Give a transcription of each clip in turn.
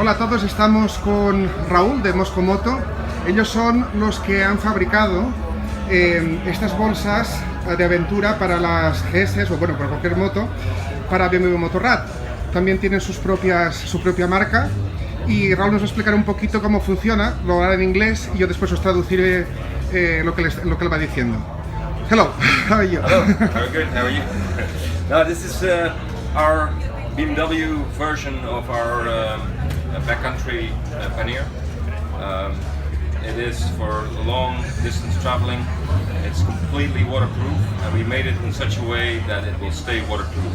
Hola a todos, estamos con Raúl de MOSKO MOTO. Ellos son los que han fabricado estas bolsas de aventura para las GS o bueno, para cualquier moto, para BMW Motorrad. También tienen su propia marca y Raúl nos va a explicar un poquito cómo funciona, lo hará en inglés y yo después os traduciré lo que él va diciendo. Hello, how are you? Hello, very good, how are you? Now this is our BMW version of our backcountry pannier. It is for long distance traveling. It's completely waterproof and we made it in such a way that it will stay waterproof.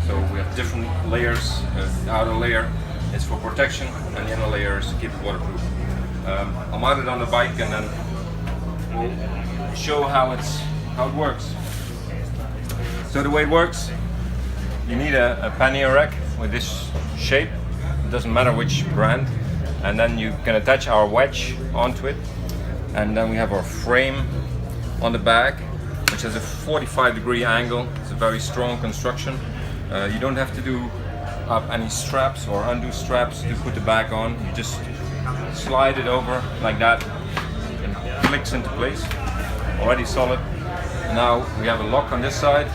So we have different layers. The outer layer is for protection and the inner layer is to keep it waterproof. I'll mount it on the bike and then we'll show how it works. So the way it works, you need a pannier rack with this shape. It doesn't matter which brand. And then you can attach our wedge onto it. And then we have our frame on the back, which has a 45-degree angle. It's a very strong construction. You don't have to do up any straps or undo straps to put the back on. You just slide it over like that and it clicks into place. Already solid. Now we have a lock on this side.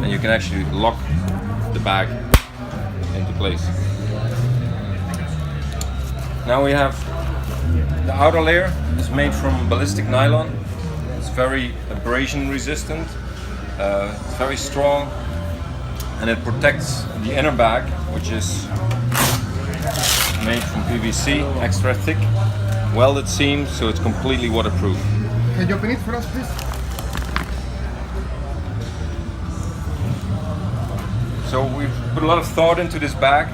And you can actually lock the bag into place. Now we have the outer layer is made from ballistic nylon. It's very abrasion resistant, it's very strong, and it protects the inner bag, which is made from PVC, extra thick, welded seams, so it's completely waterproof. Can you open it for us, please? So we've put a lot of thought into this bag.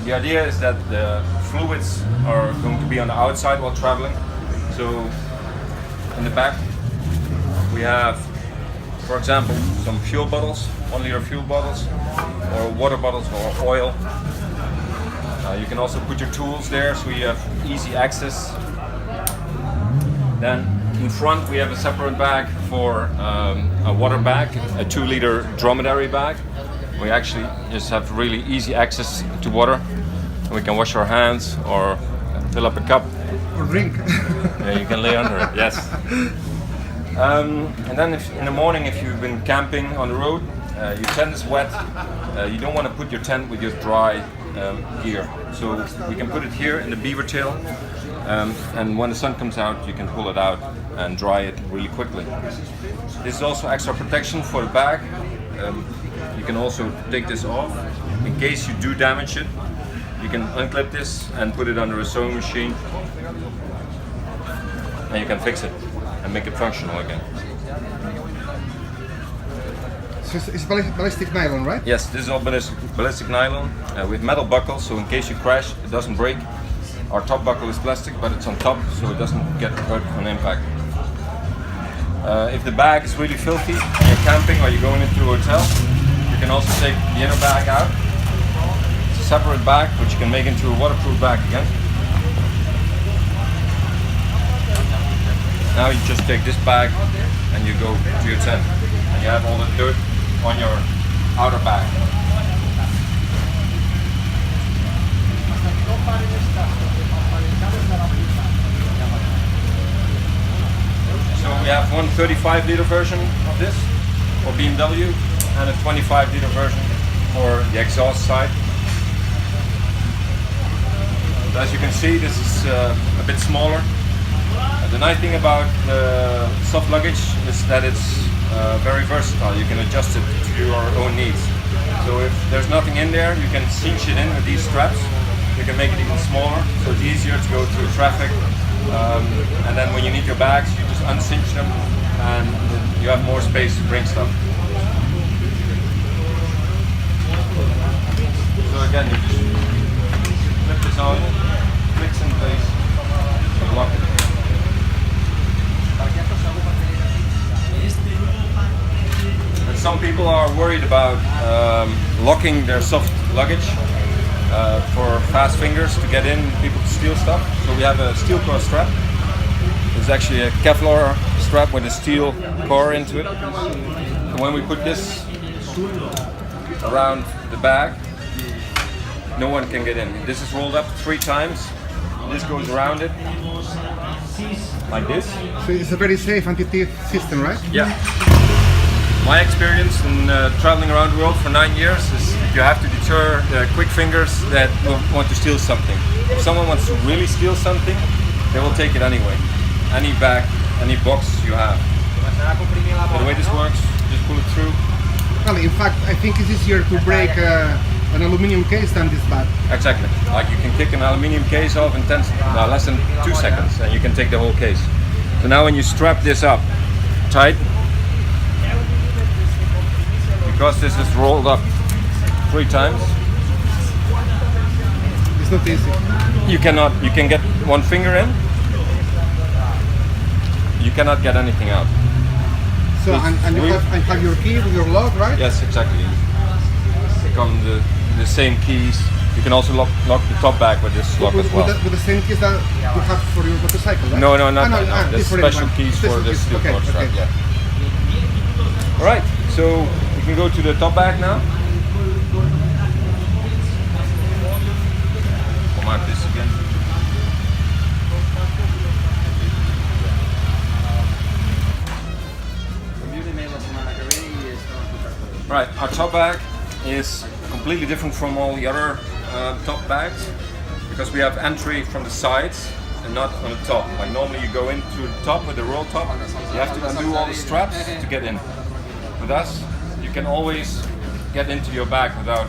The idea is that the fluids are going to be on the outside while traveling. So in the back we have, for example, some fuel bottles, 1 liter fuel bottles, or water bottles or oil. You can also put your tools there so you have easy access. Then in front we have a separate bag for a water bag, a 2 liter dromedary bag. We actually just have really easy access to water. We can wash our hands or fill up a cup. Or drink. Yeah, you can lay under it, yes. And then in the morning, if you've been camping on the road, your tent is wet, you don't want to put your tent with your dry gear. So we can put it here in the beaver tail, and when the sun comes out, you can pull it out and dry it really quickly. This is also extra protection for the bag. You can also take this off in case you do damage it. You can unclip this and put it under a sewing machine, and you can fix it and make it functional again. So it's ballistic nylon, right? Yes, this is all ballistic nylon with metal buckles, so in case you crash, it doesn't break. Our top buckle is plastic, but it's on top, so it doesn't get hurt on impact. If the bag is really filthy and you're camping or you're going into a hotel, you can also take the inner bag out. It's a separate bag, which you can make into a waterproof bag again. Now you just take this bag and you go to your tent, and you have all the dirt on your outer bag. So we have one 35-liter version of this for BMW and a 25-liter version for the exhaust side. As you can see, this is a bit smaller. The nice thing about soft luggage is that it's very versatile. You can adjust it to your own needs. So if there's nothing in there, you can cinch it in with these straps. You can make it even smaller, so it's easier to go through traffic. And then when you need your bags, you just uncinch them and you have more space to bring stuff. So again, you just flip this on, clicks in place, and lock it. And some people are worried about locking their soft luggage for fast fingers to get in, people to steal stuff. So we have a steel core strap. It's actually a Kevlar strap with a steel core into it. And when we put this around the bag, no one can get in. This is rolled up 3 times. This goes around it like this. So it's a very safe anti-thief system, right? Yeah. My experience in traveling around the world for 9 years is you have to deter the quick fingers that want to steal something. If someone wants to really steal something, they will take it anyway. Any bag, any box you have. But the way this works, just pull it through. Well, in fact, I think it's easier to break an aluminum case than this bag. Exactly. Like you can kick an aluminum case off in less than 2 seconds, and you can take the whole case. So now when you strap this up tight, because this is rolled up 3 times, it's not easy. you can get 1 finger in, you cannot get anything out. So, and you have your key with your lock, right? Yes, exactly. They come the same keys. You can also lock the top bag with this lock as well. With the same keys that you have for your motorcycle, right? No, not that. No. There's special keys for Special this keys. Okay, cord strap. okay. Yeah. All right, so we can go to the top bag now. We'll mark this again. Right, our top bag is completely different from all the other top bags because we have entry from the sides and not on the top. Like normally you go in through the top with the roll top, you have to undo all the straps to get in. With us, you can always get into your bag without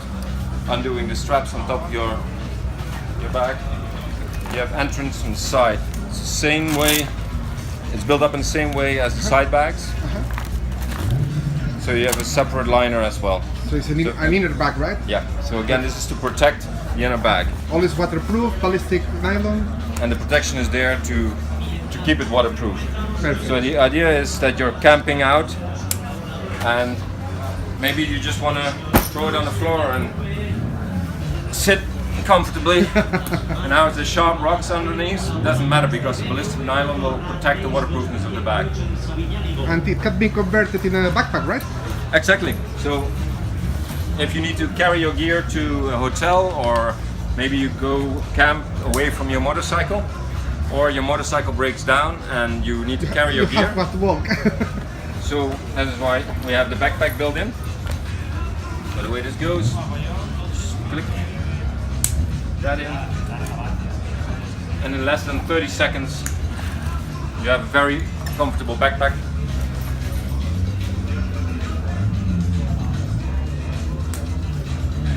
undoing the straps on top of your bag. You have entrance on the side. It's the same way, it's built up in the same way as the side bags. So you have a separate liner as well. So it's an inner bag, right? Yeah. So again, this is to protect the inner bag. Always waterproof, ballistic nylon. And the protection is there to keep it waterproof. Perfect. So the idea is that you're camping out and maybe you just want to throw it on the floor and sit comfortably. And now if there's sharp rocks underneath, it doesn't matter because the ballistic nylon will protect the waterproofness of the bag. And it can be converted in a backpack, right? Exactly. So if you need to carry your gear to a hotel, or maybe you go camp away from your motorcycle, or your motorcycle breaks down and you need to carry your gear. You have to walk. So that is why we have the backpack built in. By the way this goes, just click that in, and in less than 30 seconds you have a very comfortable backpack.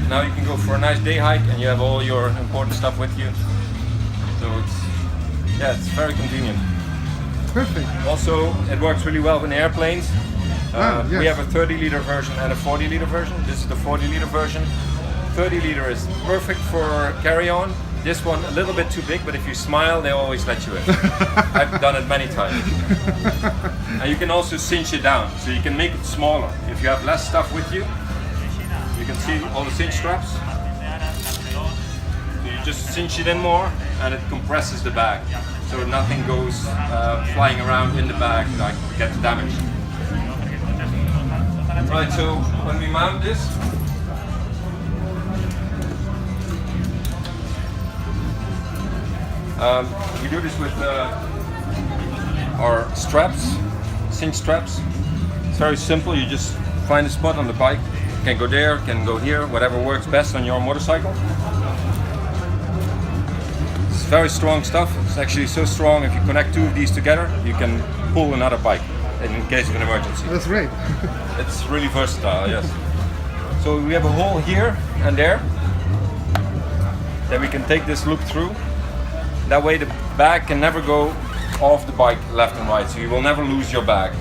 Now you can go for a nice day hike and you have all your important stuff with you. So it's very convenient. Perfect. Also, it works really well in airplanes. Yes. We have a 30-liter version and a 40-liter version. This is the 40-liter version. 30-liter is perfect for carry-on. This one a little bit too big, but if you smile, they always let you in. I've done it many times. And you can also cinch it down, so you can make it smaller. If you have less stuff with you, you can see all the cinch straps. So you just cinch it in more, and it compresses the bag, so nothing goes flying around in the bag, like gets damaged. Right, so when we mount this, we do this with our straps, cinch straps. It's very simple. You just find a spot on the bike. You can go there, can go here, whatever works best on your motorcycle. It's very strong stuff. It's actually so strong, if you connect 2 of these together, you can pull another bike in case of an emergency. That's great. It's really versatile, yes. So we have a hole here and there that we can take this loop through. That way the bag can never go off the bike left and right, so you will never lose your bag.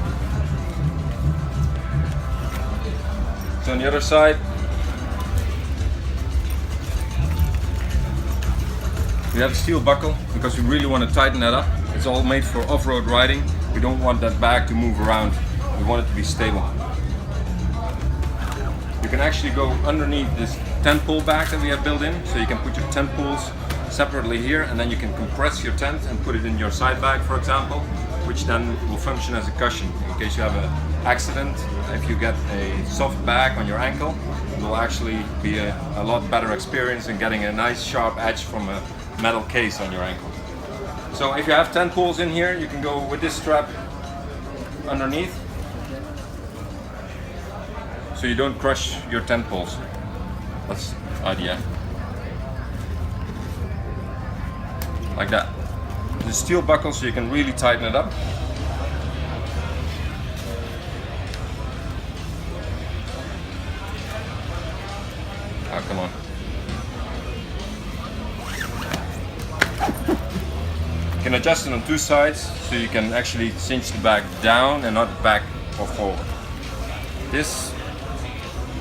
So on the other side, we have a steel buckle because we really want to tighten that up. It's all made for off-road riding. We don't want that bag to move around. We want it to be stable. You can actually go underneath this tent pole bag that we have built in, so you can put your tent poles separately here, and then you can compress your tent and put it in your side bag, for example. which then will function as a cushion in case you have an accident. If you get a soft bag on your ankle, it will actually be a lot better experience than getting a nice sharp edge from a metal case on your ankle. So if you have 10 poles in here, you can go with this strap underneath, so you don't crush your 10 poles. That's the idea. Like that. The steel buckle, so you can really tighten it up. Oh, come on. You can adjust it on two sides, so you can actually cinch the bag down and not back or forward. This,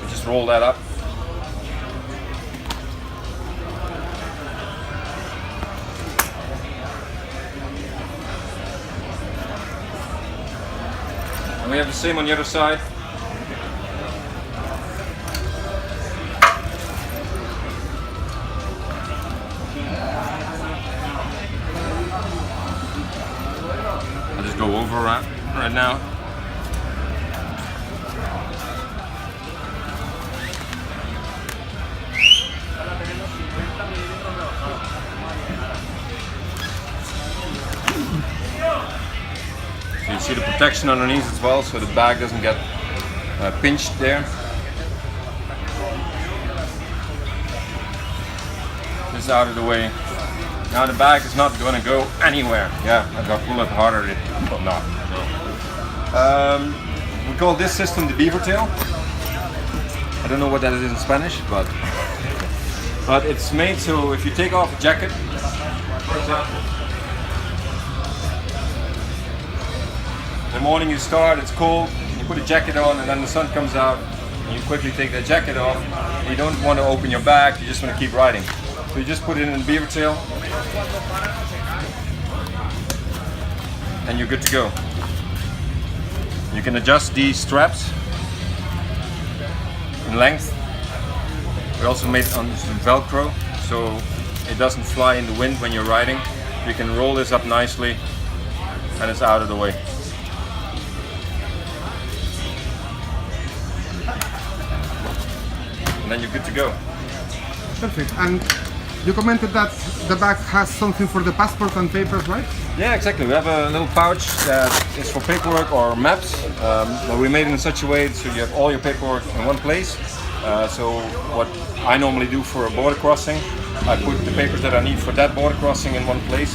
you just roll that up. And we have the same on the other side. I'll just go over right now. So you see the protection underneath as well, so the bag doesn't get pinched there. This out of the way. Now the bag is not going to go anywhere. Yeah, if I pull it harder, it will not. We call this system the beaver tail. I don't know what that is in Spanish, but it's made so if you take off a jacket, for example, in the morning you start, it's cold, you put a jacket on, and then the sun comes out, and you quickly take that jacket off. You don't want to open your bag, you just want to keep riding. So you just put it in the beaver tail, and you're good to go. You can adjust these straps in length. We also made on some Velcro, so it doesn't fly in the wind when you're riding. You can roll this up nicely, and it's out of the way. And then you're good to go. Perfect. And you commented that the bag has something for the passport and papers, right? Yeah, exactly. We have a little pouch that is for paperwork or maps, but we made it in such a way so you have all your paperwork in one place. So what I normally do for a border crossing, I put the papers that I need for that border crossing in one place.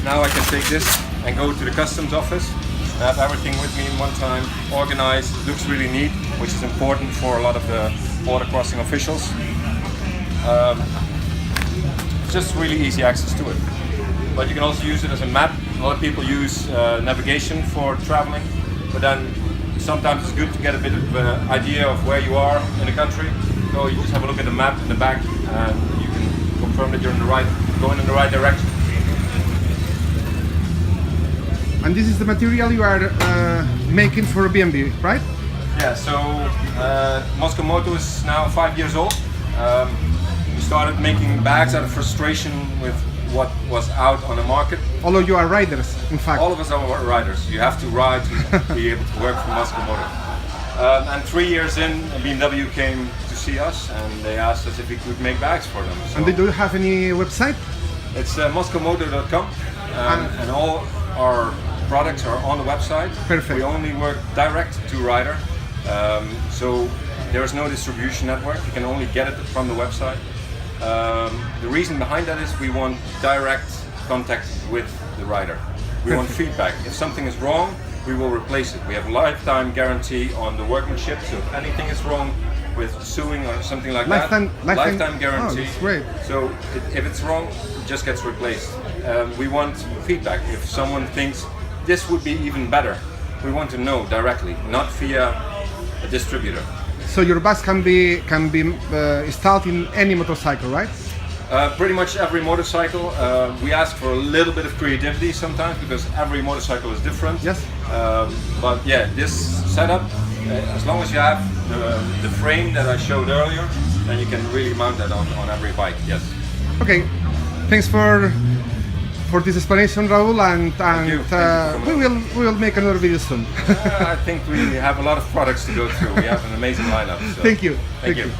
Now I can take this and go to the customs office. I have everything with me in one time, organized. It looks really neat, which is important for a lot of the border crossing officials. Just really easy access to it. But you can also use it as a map. A lot of people use navigation for traveling, but then sometimes it's good to get a bit of an idea of where you are in the country. So you just have a look at the map in the back, and you can confirm that you're going in the right direction. And this is the material you are making for BMW, right? Yeah, so MOSKO MOTO is now 5 years old. We started making bags out of frustration with what was out on the market. All of you are riders, in fact. All of us are riders. You have to ride to be able to work for MOSKO MOTO. And 3 years in, BMW came to see us and they asked us if we could make bags for them. So And do you have any website? it's MOSKOMOTO.COM, and all our products are on the website. Perfect. We only work direct to rider, so there is no distribution network. You can only get it from the website. The reason behind that is we want direct contact with the rider. We want feedback. If something is wrong, we will replace it. We have lifetime guarantee on the workmanship, so if anything is wrong with sewing or something like lifetime guarantee. Oh, that's great. So if it's wrong, it just gets replaced. We want feedback. If someone thinks this would be even better, we want to know directly, not via a distributor. So your bus can be installed in any motorcycle, right? Pretty much every motorcycle. We ask for a little bit of creativity sometimes because every motorcycle is different. Yes. But yeah, this setup, as long as you have the frame that I showed earlier, then you can really mount that on every bike. Yes. Okay. Thanks for for this explanation, Raul, and you. Thank you we will make another video soon. I think we have a lot of products to go through. We have an amazing lineup. So. Thank you. Thank you.